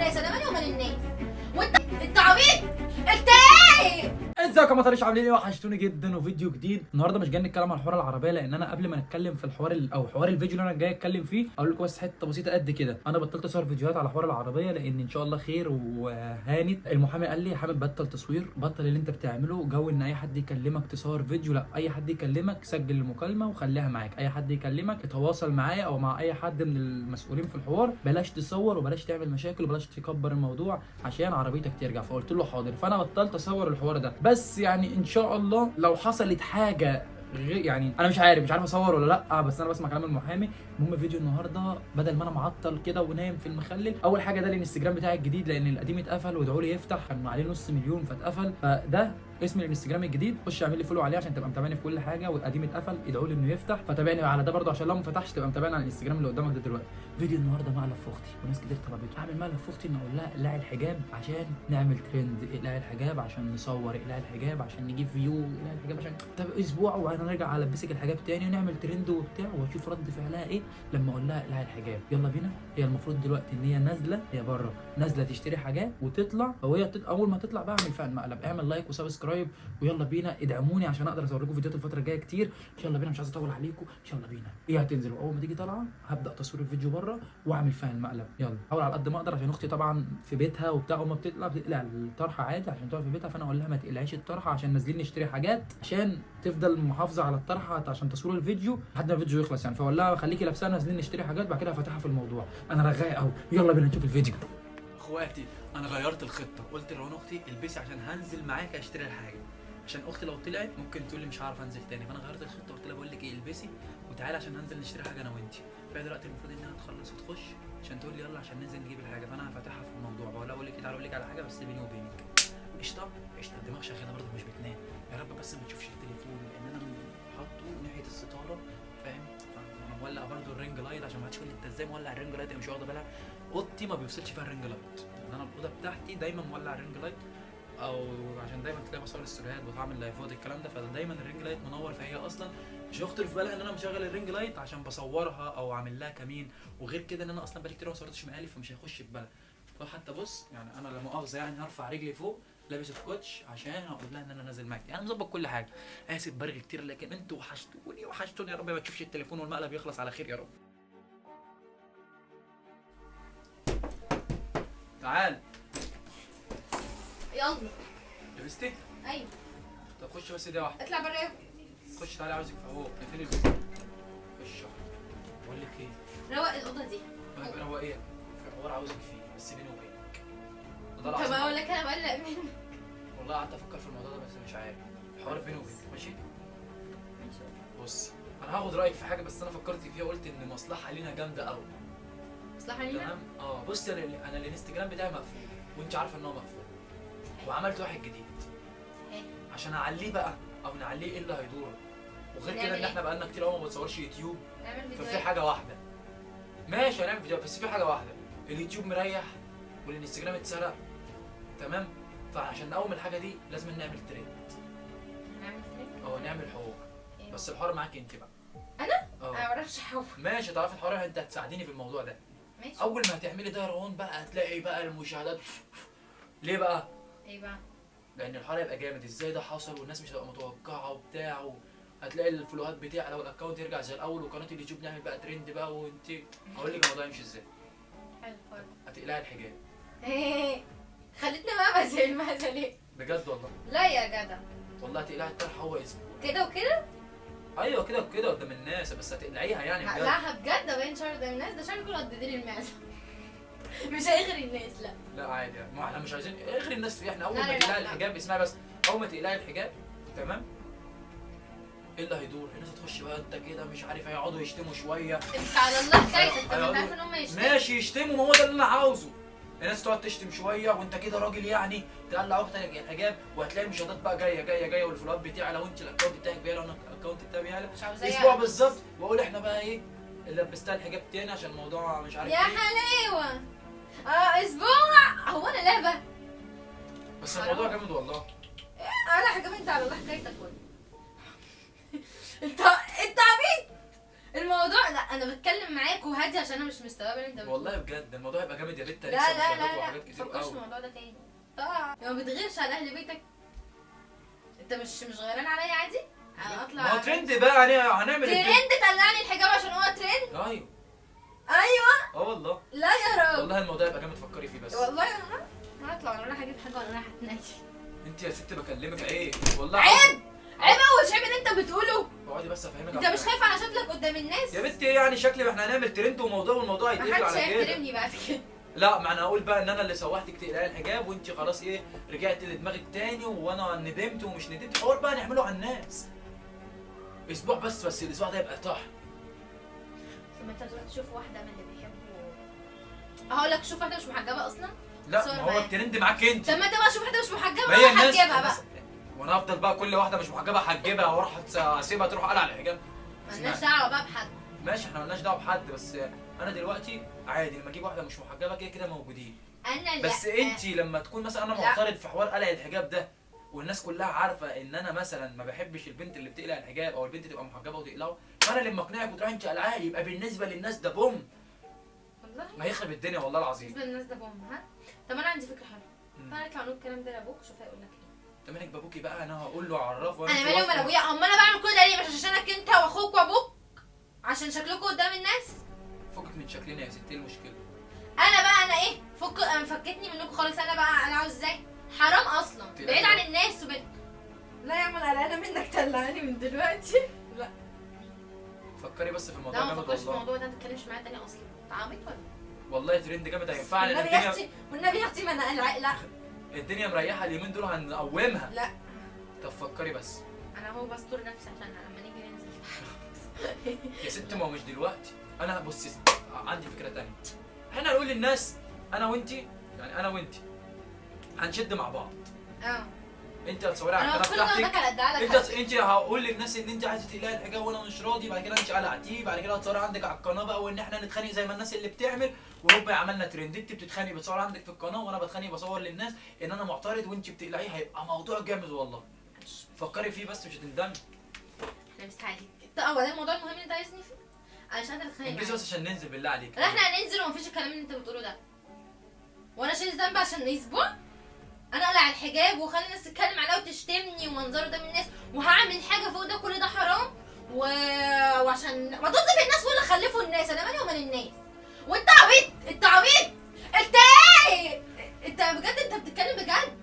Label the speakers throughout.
Speaker 1: الناس، انا مالي ومال الناس. وانت عبيط انت ايه؟
Speaker 2: ازيكم يا مطريش، عاملين ايه؟ وحشتوني جدا. وفيديو جديد النهارده. مش جاي نتكلم عن حوار العربيه، لان انا قبل ما نتكلم في الحوار او حوار الفيديو اللي انا جاي اتكلم فيه اقول لكم بس حته بسيطه قد كده. انا بطلت اصور فيديوهات على حوار العربيه لان ان شاء الله خير. وهانت المحامي قال لي يا حامد بطل تصوير، بطل اللي انت بتعمله، جو ان اي حد يكلمك تصور فيديو. لا، اي حد يكلمك سجل المكالمه وخليها معاك. اي حد يكلمك اتواصل معايا او مع اي حد من المسؤولين في الحوار، بلاش تصور وبلاش تعمل مشاكل وبلاش تكبر الموضوع عشان عربيتك ترجع. فقلت له حاضر. فانا بطلت اصور الحوار ده. بس يعني ان شاء الله لو حصلت حاجه يعني انا مش عارف اصور ولا لا، بس انا بسمع كلام المحامي. المهم فيديو النهارده بدل ما انا معطل كده ونايم في المخلل، اول حاجه ده الانستجرام بتاعي الجديد لان القديم اتقفل وادعوا لي يفتح، كان عليه نص مليون فاتقفل. فده اسم الانستجرام الجديد، خش اعمل لي فولو عليه عشان تبقى متابعني في كل حاجه. والقديم اتقفل ادعوا لي انه يفتح، فتابعني على ده برده عشان لو ما فتحش تبقى متابعني على الانستجرام اللي قدامك ده دلوقتي. فيديو النهارده مقلب في اختي وناس كتير طلبته اعمل مقلب في اختي، ان اقول لها اقلعي الحجاب عشان نعمل ترند، اقلعي الحجاب عشان نصور، اقلعي الحجاب عشان نجيب فيو، اقلعي الحجاب عشان طب اسبوع وانا راجع البسك الحجاب تاني ونعمل ترند وبتاع، واشوف رد فعلها ايه لما اقول لها اقلعي الحجاب. يلا بينا. هي المفروض دلوقتي ان هي نازله، هي بره نازله تشتري حاجات وتطلع، اول ما تطلع بقى اعمل فيها المقلب. اعمل لايك وسبسكرايب ويلا بينا ادعموني عشان اقدر اصور لكم فيديوهات الفتره الجايه كتير. يلا بينا، مش عايز اطول عليكم. يلا بينا. هي هتنزل واول ما تيجي طالعه هبدا تصوير الفيديو بره واعمل فيها المقلب. يلا حاول على قد ما اقدر عشان اختي طبعا في بيتها وبتاع، اول ما بتطلع بتقلع الطرحه عادي عشان تقعد في بيتها. فانا اقول لها ما تقلعيش الطرحه عشان نازلين نشتري حاجات، عشان تفضل محافظه على الطرحه عشان تصوير الفيديو لحد ما الفيديو يخلص يعني. فاقول لها خليكي لابساها نازلين نشتري حاجات، بعد كده هفتحها في الموضوع. انا رغاي قوي. يلا بينا نشوف الفيديو. اخواتي انا غيرت الخطه، قلت لروان اختي البسي عشان هنزل معاك اشتري الحاجه، عشان اختي لو طلعت ممكن تقول لي مش هعرف انزل تاني. فانا غيرت الخطه، قلت لها بقول لك ايه، البسي وتعالي عشان هنزل نشتري حاجه انا وانتي. فهي دلوقتي المفروض انها تخلص وتخش عشان تقول لي يلا عشان ننزل نجيب الحاجه. فانا هفتحها في الموضوع، بقول لك تعالى اقول لك على حاجه بس بيني وبينك. قشطه قشطه. الدماغ شغاله برضه مش بتنام. يا رب بس ما تشوفش التليفون لان انا حاطه ناحيه الستاره، فاهم؟ انا مولع برضه الرينج لايت عشان ما حدش يقول لي انت ازاي مولع الرينج لايت. مش واخده بالها اوضتي ما بيوصلش فيها الرينج لايت، لان انا الاوضه بتاعتي دايما مولع الرينج لايت، او عشان دايما تلاقي بصور الستوريات وبعمل لايفات الكلام ده، فدايما الرينج لايت منور. فهي اصلا مش هيخطر في بالها ان انا مشغل الرينج لايت عشان بصورها او عامل لها كمين. وغير كده ان انا اصلا بقالي كتير ما صورتش مقالي، فمش هيخش في بالها. فحتى بص يعني انا لا مؤاخذه يعني هرفع رجلي فوق لابس الكوتش عشان اقول لها ان انا نازل معاك. يعني مظبط كل حاجه. اسف برغي كتير، لكن انتوا وحشتوني. يا رب ما تشوفش التليفون والمقلب يخلص على خير يا رب. تعال.
Speaker 1: يلا.
Speaker 2: لبستي؟
Speaker 1: ايوه.
Speaker 2: طب خش بس دقيقه واحده.
Speaker 1: اطلع بره.
Speaker 2: خش تعالى عاوزك في فوق. فين الفيديو؟ خش. بقول لك ايه؟
Speaker 1: روق الاوضه دي.
Speaker 2: هو ايه؟ في حوار عاوزك فيه بس بيني وبينك.
Speaker 1: طب اقول لك انا بقلق منك.
Speaker 2: والله قعدت افكر في الموضوع ده بس مش عارف. حوار بيني وبينك ماشي؟ بصي انا هاخد رايك في حاجه بس انا فكرت فيها قلت ان مصلحه لينا جامده قوي.
Speaker 1: مصلحه لينا؟
Speaker 2: تمام. بصي انا الانستجرام بتاعي مقفول وانت عارفه ان هو مقفول، وعملت واحد جديد عشان اعليه بقى او نعليه ايه اللي هيدور. وغير كده ان احنا بقالنا كتير قوي ما بنصورش يوتيوب. ففي حاجه واحده ماشي هنعمل فيديو، بس في حاجه واحده اليوتيوب مريح والانستجرام اتسرق. تمام. فعشان نقوم الحاجه دي لازم نعمل ترند.
Speaker 1: نعمل ترند؟
Speaker 2: نعمل حوار. بس الحوار معاك انت بقى.
Speaker 1: انا ما بعرفش حوار.
Speaker 2: ماشي تعرفي الحوار، انت هتساعديني في الموضوع ده.
Speaker 1: ماشي.
Speaker 2: اول ما هتعملي ده يا روان بقى هتلاقي بقى المشاهدات. ليه بقى؟
Speaker 1: ايه بقى؟ لان
Speaker 2: الحوار هيبقى جامد. ازاي ده حصل والناس مش هتبقى متوقعه وبتاع، هتلاقي الفلوهات بتاعي لو الاكونت يرجع زي الاول وقناه اليوتيوب نعمل بقى ترند بقى. وانت هقول لك الموضوع يمشي ازاي.
Speaker 1: حلو.
Speaker 2: هتقلعي الحجاب.
Speaker 1: خلتني بقى زي المهزه ليه؟
Speaker 2: بجد والله.
Speaker 1: لا يا جدع.
Speaker 2: والله هتقلعي الطرحه هو اسمه
Speaker 1: كده وكده؟
Speaker 2: ايوه كده وكده قدام الناس، بس هتقلعيها يعني بجد.
Speaker 1: هقلعها بجد. ده باين شعر قدام الناس، ده شعر كله قد ديل المعزه. مش هيغري الناس. لا
Speaker 2: عادي يعني، ما احنا مش عايزين اغري الناس فيه. احنا اول
Speaker 1: لا
Speaker 2: ما
Speaker 1: لا
Speaker 2: تقلعي
Speaker 1: لا.
Speaker 2: الحجاب اسمعي بس، اول ما تقلعي الحجاب تمام ايه اللي هيدور؟ الناس هتخش بقى انت كده مش عارف، هيقعدوا يشتموا شويه.
Speaker 1: انت على الله حكايتك. طب انت عارف ان هم يشتموا؟
Speaker 2: ماشي يشتموا، ما هو ده اللي انا عاوزه. الناس تقعد تشتم شويه وانت كده راجل يعني تقلع اختك الحجاب، وهتلاقي المشاهدات بقى جايه والفلوات بتاعي لو انت الاكونت بتاعك بيعلى وانا الاكونت بتاعي بيعلى اسبوع بالظبط، واقول احنا بقى ايه اللي لبستها الحجاب تاني عشان الموضوع مش عارف
Speaker 1: يا
Speaker 2: ايه.
Speaker 1: حلاوه. اسبوع. هو انا لعبه؟
Speaker 2: بس الموضوع جامد والله.
Speaker 1: انا حاجه انت على الله حكايتك ولا انت عبيط. الموضوع لا، انا بتكلم معاك هادي عشان انا مش مستوعبه اللي انت بتقوله.
Speaker 2: والله بجد الموضوع هيبقى جامد يا بنت.
Speaker 1: لا
Speaker 2: لسه
Speaker 1: لا
Speaker 2: مش هيعرفوا
Speaker 1: لا
Speaker 2: حاجات
Speaker 1: لا
Speaker 2: كتير
Speaker 1: مفكرش
Speaker 2: قوي.
Speaker 1: في الموضوع ده تاني. ما بتغيرش على اهل بيتك. انت مش غيران عليا عادي؟ انا اطلع
Speaker 2: ما هو ترند بقى، يعني هنعمل ايه؟
Speaker 1: ترند طلعني الحجاب عشان هو ترند.
Speaker 2: ايوه
Speaker 1: ايوه
Speaker 2: والله.
Speaker 1: لا يا راجل
Speaker 2: والله الموضوع هيبقى جامد، فكري فيه بس.
Speaker 1: والله انا هطلع ولا رايح اجيب حاجه ولا رايح اتناجي.
Speaker 2: انت يا ست بكلمك عيب والله.
Speaker 1: عيب عيب قوي، مش عيب اللي انت بتقوله.
Speaker 2: اقعدي بس افهمك.
Speaker 1: انت مش خايف على شكلك قدام الناس؟
Speaker 2: يا بنتي يعني شكلي ما احنا هنعمل ترند وموضوع والموضوع هيتقفل
Speaker 1: محدش
Speaker 2: على كده.
Speaker 1: هيحترمني بعد كده.
Speaker 2: لا ما انا هقول بقى ان انا اللي سوحتك تقلعي الحجاب وانت خلاص ايه رجعت لدماغك تاني، وانا ندمت ومش ندمت. حوار بقى نعمله على الناس اسبوع بس الاسبوع ده يبقى طح.
Speaker 1: لما انت تروح تشوف واحده من اللي بيحبوا، هقول لك شوف واحده مش محجبه اصلا.
Speaker 2: لا
Speaker 1: صور
Speaker 2: ما هو
Speaker 1: معايا.
Speaker 2: الترند معاك انت.
Speaker 1: طب ما انت بقى شوف واحده مش محجبه
Speaker 2: ما هي
Speaker 1: بقى
Speaker 2: الناس
Speaker 1: حجبها بقى.
Speaker 2: وانا افضل بقى كل واحده مش محجبه احجبها واروح اسيبها تروح قلع الحجاب؟
Speaker 1: مالناش دعوه بقى بحد.
Speaker 2: ماشي احنا مالناش دعوه بحد، بس انا دلوقتي عادي لما اجيب واحده مش محجبه كده كده موجودين.
Speaker 1: انا لا.
Speaker 2: بس انت لما تكون مثلا انا
Speaker 1: لا.
Speaker 2: معترض في حوار قلع الحجاب ده، والناس كلها عارفه ان انا مثلا ما بحبش البنت اللي بتقلع الحجاب او البنت تبقى محجبه وتقلعه، فانا لما اقنعك وتروح انت قلعاه يبقى بالنسبه للناس ده بوم.
Speaker 1: والله
Speaker 2: ما هيخرب الدنيا والله العظيم.
Speaker 1: بالنسبه للناس ده بوم. ها طب انا عندي فكره حلوه. تعالى نطلع نقول الكلام ده لابوك شوف هيقول لك ايه.
Speaker 2: انت مالك بابوكي بقى؟ انا هقول له اعرفه.
Speaker 1: انا مالي ومال ابويا؟ اما انا بعمل كل ده ليه؟ مش عشانك انت واخوك وابوك، عشان شكلكم قدام الناس.
Speaker 2: فكك من شكلنا يا ستي، ايه المشكله؟
Speaker 1: انا ايه انا فكتني منكم خالص. انا عاوز ازاي؟ حرام اصلا بعيد عن الناس لا يا عم انا قلقانه منك، طلعني من دلوقتي. لا
Speaker 2: فكري بس في الموضوع
Speaker 1: لا ما
Speaker 2: جامد
Speaker 1: تفكرش في
Speaker 2: والله.
Speaker 1: الموضوع ده، ما تتكلمش معايا تاني اصلا. انت عبيط ولا؟
Speaker 2: والله ترند جامد هينفعنا.
Speaker 1: والنبي يا اختي والنبي يا اختي ما انا لا
Speaker 2: الدنيا مريحه اليومين دول هنقومها.
Speaker 1: لا
Speaker 2: طب فكري بس.
Speaker 1: انا هو بستر نفسي عشان لما نيجي ننزل.
Speaker 2: يا ست ما هو مش دلوقتي. انا بصي يا ست عندي فكره تانية. احنا هنقول للناس انا وانتي، يعني انا وانتي هنشد مع بعض. انت هتصوري على
Speaker 1: انا
Speaker 2: القناه
Speaker 1: كل ما
Speaker 2: بتاعتك.
Speaker 1: ادعي لك
Speaker 2: انت هقول للناس ان انت عايزه تقلعي الحجاب وانا مش راضي، بعد كده انت قلعتيه، بعد كده هتصوري عندك على القناه بقى وان احنا نتخانق زي ما الناس اللي بتعمل، وهوبا عملنا ترند. انت بتتخانقي بتصوري عندك في القناه وانا بتخانق بصور للناس ان انا معترض وانت بتقلعيه، هيبقى موضوع جامد والله. فكري فيه بس مش هتندمي.
Speaker 1: احنا مستعجلين. هو ده الموضوع المهم اللي انت عايزني فيه؟ انا مش قادره اتخانق
Speaker 2: انجزي بس عشان ننزل بالله عليك.
Speaker 1: لا احنا هننزل ومفيش الكلام اللي انت بتقوله ده، وانا شايل ذنب عشان اسبوع انا اقلع الحجاب واخلي الناس تتكلم عليا وتشتمني ومنظره قدام الناس، وهعمل حاجه فوق ده كل ده حرام وعشان ما تظلم الناس ولا خلفوا الناس. انا مالي ومال الناس؟ وانت عبيط انت عبيط انت ايه؟ انت بجد انت بتتكلم بجد؟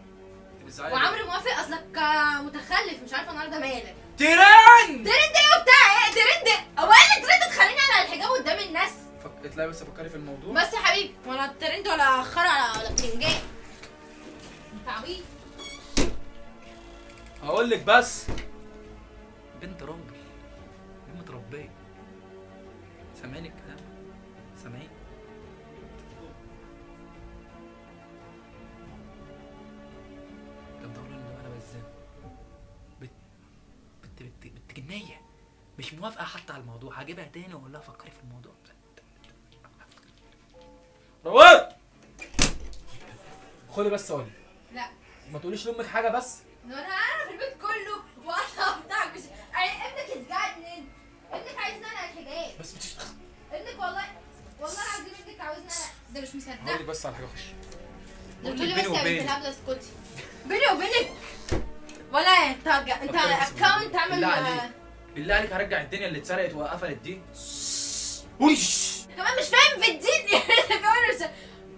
Speaker 1: وعمرو موافق اصلك متخلف مش عارفه النهارده مالك.
Speaker 2: ترند
Speaker 1: ايه وبتاع ايه ترند؟ هو ايه اللي ترند تخليني على الحجاب قدام الناس؟
Speaker 2: اطلعي بس فكري في الموضوع
Speaker 1: بس يا حبيبي ولا ترند ولا خرا ولا بتنجان. انت عبيط.
Speaker 2: هقول لك بس بنت راجل متربيه. سامعين الكلام؟ سامعين؟ طب ده انا بزن بنت جنيه مش موافقه حتى على الموضوع. هجيبها تاني واقول لها فكري في الموضوع. رواد خدي بس قولي.
Speaker 1: لا
Speaker 2: ما تقوليش لامك حاجه بس.
Speaker 1: انا عارف البيت كله وانا بتاعك مش ابنك اتجنن. ابنك عايزني انا الحجاب
Speaker 2: بس
Speaker 1: ابنك والله العظيم ابنك عاوزني انا. ده مش مصدق.
Speaker 2: هقول لك بس على حاجه خش.
Speaker 1: قلت لي بس يا بنت الهبله اسكتي. بيني وبينك ولا انت الاكونت عامل
Speaker 2: بالله عليك هرجع الدنيا اللي اتسرقت وقفلت دي. وش
Speaker 1: كمان مش فاهم في الدين. كمان مش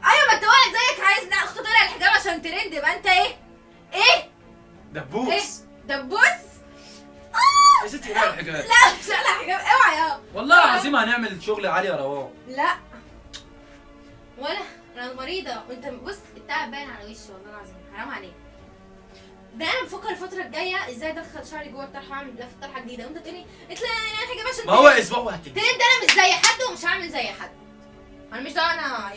Speaker 1: ايوه ما انت واحد زيك عايز اخته تقلع الحجاب عشان ترند يبقى انت ايه؟
Speaker 2: دبوس.
Speaker 1: ايه؟ دبوس؟
Speaker 2: يا ستي اقلعي الحجاب.
Speaker 1: لا مش هقلع الحجاب اوعى يا
Speaker 2: والله العظيم هنعمل شغل عالي يا روان.
Speaker 1: لا ولا انا مريضه وانت بص التعب باين على وشي والله العظيم حرام عليك. ده انا بفكر الفتره الجايه ازاي ادخل شعري جوه الطرحه واعمل لفه طرحه جديده وانت تقولي اطلع الحجاب عشان
Speaker 2: ما هو اسبوع وهتيجي.
Speaker 1: ترند. انا مش زي حد ومش هعمل زي حد. انا مش دعوه انا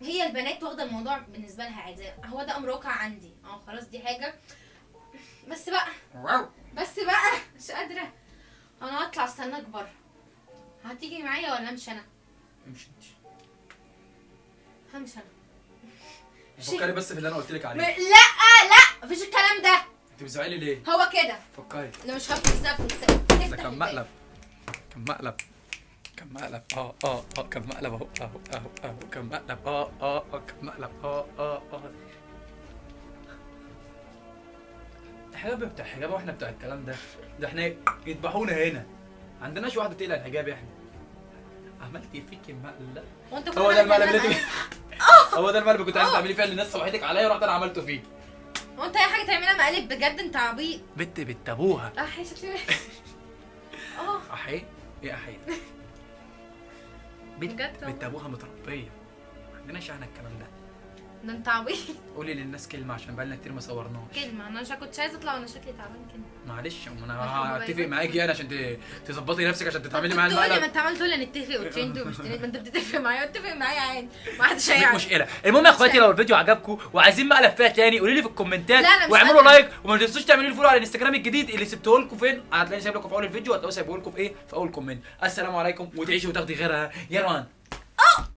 Speaker 1: هي البنات واخده الموضوع بالنسبه لها عادي. هو ده امر واقع عندي. خلاص دي حاجه بس بقى مش قادره. انا هطلع استناك بره. هتيجي معايا ولا امشي انا؟
Speaker 2: امشي انت.
Speaker 1: همشي انا.
Speaker 2: فكري بس في اللي انا قلت لك عليه.
Speaker 1: لا مفيش الكلام ده.
Speaker 2: انت بتزعلي ليه؟
Speaker 1: هو كده
Speaker 2: فكري.
Speaker 1: انا مش هفتح السقف.
Speaker 2: ده كان مقلب. كان مقلب كان مقلب اهو كان مقلب كان مقلب الحجاب بتاع الحجاب واحنا بتاع الكلام ده احنا يذبحونا هنا. عندناش واحده تقلع الحجاب احنا. عملت فيكي مقلب.
Speaker 1: وانت
Speaker 2: هو ده المقلب اللي هو ده المقلب اللي كنت عايز تعمليه فيها اللي الناس صبحتك عليا ورحت انا عملته فيك.
Speaker 1: وانت اي حاجه تعملها مقالب بجد انت عبيط.
Speaker 2: بنت ابوها.
Speaker 1: احي شكلي
Speaker 2: احي ايه احي؟
Speaker 1: بجد
Speaker 2: بنت ابوها متربيه. ما عندناش احنا الكلام ده.
Speaker 1: ده انت عبيط.
Speaker 2: قولي للناس كلمه عشان بقالنا كتير ما صورناش.
Speaker 1: كلمه انا مش كنتش عايزه اطلع وانا شكلي تعبان كده.
Speaker 2: معلش انا هتفق معاكي يعني عشان تظبطي نفسك عشان تتعاملي معايا
Speaker 1: تقولي ما
Speaker 2: المقلب.
Speaker 1: انت عمال تقول نتفق وترند ومش ترند، ما انت بتتفق معايا واتفق معايا عادي ما حدش هيعرف.
Speaker 2: مش مشكله. المهم يا اخواتي لو الفيديو عجبكم وعايزين مقلب فيها تاني قولوا لي في الكومنتات
Speaker 1: لا،
Speaker 2: واعملوا
Speaker 1: أنا.
Speaker 2: لايك وما تنسوش تعملوا لي فولو على الانستجرام الجديد اللي سبته لكم فين. هتلاقيني سايب لكم في اول الفيديو، هتلاقوا سايبه لكم في ايه في اول كومنت. السلام عليكم وتعيشوا وتاخدي غيرها يا روان.